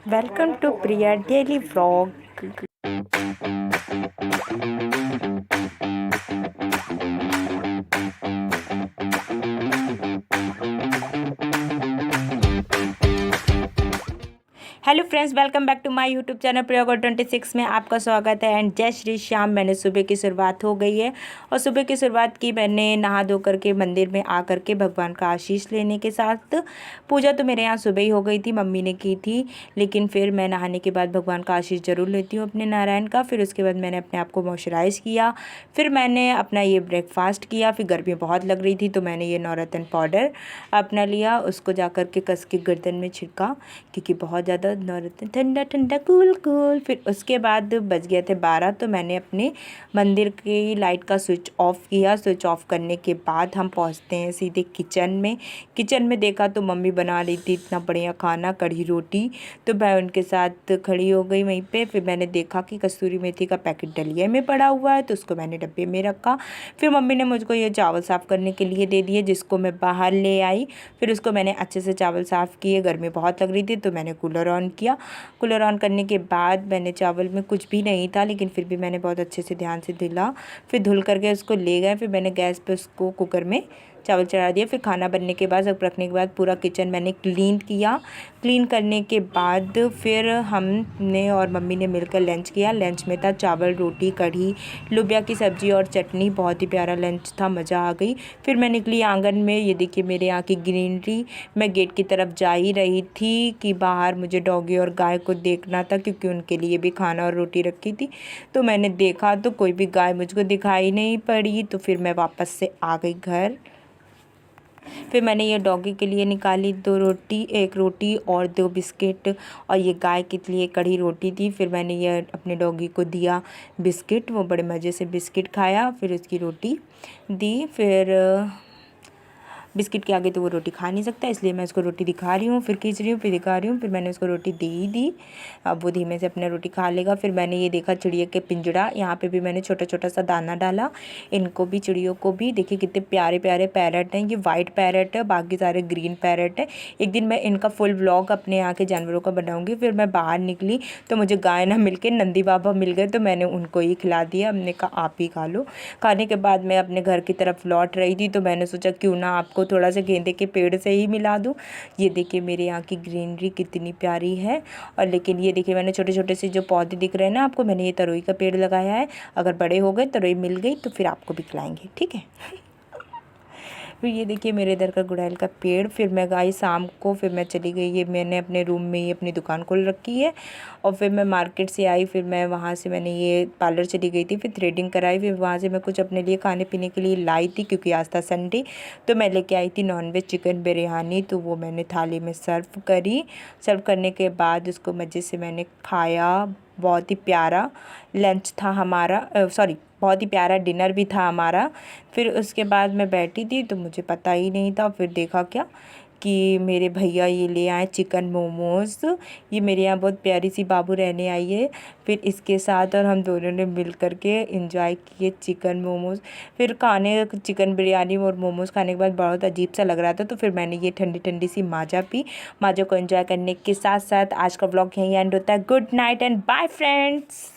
Welcome to Priya Daily Vlog. Hello friends, welcome back to my YouTube channel Priya 26 में आपका स्वागत है। And जय श्री श्याम। मैंने सुबह की शुरुआत हो गई है और सुबह की शुरुआत की मैंने नहा धो करके मंदिर में आ करके भगवान का आशीष लेने के साथ। पूजा तो मेरे यहाँ सुबह ही हो गई थी, मम्मी ने की थी, लेकिन फिर मैं नहाने के बाद भगवान का आशीष ज़रूर लेती हूँ अपने नारायण का। फिर उसके बाद मैंने अपने आप को मॉइस्चराइज़ किया, फिर मैंने अपना ये ब्रेकफास्ट किया। फिर गर्मी बहुत लग रही थी तो मैंने ये नवरत्न पाउडर अपना लिया, उसको जा कर के कस के गर्दन में छिड़का क्योंकि बहुत ज़्यादा नवरत्न ठंडा ठंडा कूल कूल। फिर उसके बाद बज गए थे 12 तो मैंने अपने मंदिर की लाइट का स्विच ऑफ किया। स्विच ऑफ करने के बाद हम पहुंचते हैं सीधे किचन में। किचन में देखा तो मम्मी बना रही थी इतना बढ़िया खाना, कढ़ी रोटी, तो मैं उनके साथ खड़ी हो गई वहीं पे। फिर मैंने देखा कि कसूरी मेथी का पैकेट डलिया में पड़ा हुआ है तो उसको मैंने डब्बे में रखा। फिर मम्मी ने मुझको ये चावल साफ़ करने के लिए दे दिए जिसको मैं बाहर ले आई। फिर उसको मैंने अच्छे से चावल साफ़ किए। गर्मी बहुत लग रही थी तो मैंने कूलर ऑन किया। कूलर ऑन करने के बाद मैंने चावल में कुछ भी नहीं था लेकिन फिर भी मैंने बहुत अच्छे से ध्यान से धुला। फिर धुल करके उसको ले गए। फिर मैंने गैस पे उसको कुकर में चावल चढ़ा दिया। फिर खाना बनने के बाद, सब रखने के बाद पूरा किचन मैंने क्लीन किया। क्लीन करने के बाद फिर हमने और मम्मी ने मिलकर लंच किया। लंच में था चावल, रोटी, कढ़ी, लोबिया की सब्ज़ी और चटनी। बहुत ही प्यारा लंच था, मज़ा आ गई। फिर मैं निकली आंगन में। ये देखिए मेरे यहाँ की ग्रीनरी। मैं गेट की तरफ जा ही रही थी कि बाहर मुझे डॉगी और गाय को देखना था क्योंकि उनके लिए भी खाना और रोटी रखी थी। तो मैंने देखा तो कोई भी गाय मुझको दिखाई नहीं पड़ी, तो फिर मैं वापस से आ गई घर। फिर मैंने ये डॉगी के लिए निकाली 2 रोटी, 1 रोटी और 2 बिस्किट, और ये गाय के लिए कढ़ी रोटी थी। फिर मैंने ये अपने डॉगी को दिया बिस्किट, वो बड़े मज़े से बिस्किट खाया। फिर उसकी रोटी दी। फिर बिस्किट के आगे तो वो रोटी खा नहीं सकता, इसलिए मैं उसको रोटी दिखा रही हूँ, फिर खींच रही हूँ, फिर दिखा रही हूँ। फिर मैंने उसको रोटी दे ही दी। अब वो धीमे से अपना रोटी खा लेगा। फिर मैंने ये देखा चिड़िया के पिंजड़ा, यहाँ पे भी मैंने छोटा छोटा सा दाना डाला। इनको भी, चिड़ियों को भी देखिए कितने प्यारे प्यारे पैरट हैं। ये वाइट पैरट है, बाकी सारे ग्रीन पैरट है। एक दिन मैं इनका फुल व्लॉग अपने यहाँ के जानवरों का बनाऊँगी। फिर मैं बाहर निकली तो मुझे गाय ना मिल के नंदी बाबा मिल गए, तो मैंने उनको ही खिला दिया। हमने कहा आप ही खा लो। खाने के बाद मैं अपने घर की तरफ लौट रही थी तो मैंने सोचा क्यों ना आपको थोड़ा सा गेंदे के पेड़ से ही मिला दूं। ये देखिए मेरे यहाँ की ग्रीनरी कितनी प्यारी है। और लेकिन ये देखिए मैंने छोटे छोटे से जो पौधे दिख रहे हैं ना आपको, मैंने ये तरोई का पेड़ लगाया है। अगर बड़े हो गए, तरोई मिल गई तो फिर आपको भी खिलाएंगे, ठीक है। फिर ये देखिए मेरे इधर का गुड़हल का पेड़। फिर मैं गई शाम को, फिर मैं चली गई, ये मैंने अपने रूम में ही अपनी दुकान खोल रखी है। और फिर मैं मार्केट से आई। फिर मैं वहाँ से मैंने ये पार्लर चली गई थी, फिर थ्रेडिंग कराई। फिर वहाँ से मैं कुछ अपने लिए खाने पीने के लिए लाई थी क्योंकि आज था संडे। तो मैं लेके आई थी नॉनवेज चिकन बिरयानी, तो वो मैंने थाली में सर्व करी। सर्व करने के बाद उसको मज़े से मैंने खाया। बहुत ही प्यारा लंच था हमारा, सॉरी बहुत ही प्यारा डिनर भी था हमारा। फिर उसके बाद मैं बैठी थी तो मुझे पता ही नहीं था। फिर देखा क्या कि मेरे भैया ये ले आए चिकन मोमोज़। ये मेरे यहाँ बहुत प्यारी सी बाबू रहने आई है। फिर इसके साथ और हम दोनों ने मिल कर के एंजॉय किए चिकन मोमोज़। फिर खाने चिकन बिरयानी और मोमोज़ खाने के बाद बहुत अजीब सा लग रहा था, तो फिर मैंने ये ठंडी ठंडी सी माजा पी। माजा को एंजॉय करने के साथ साथ आज का व्लॉग यहीं एंड होता है। Good night and bye friends.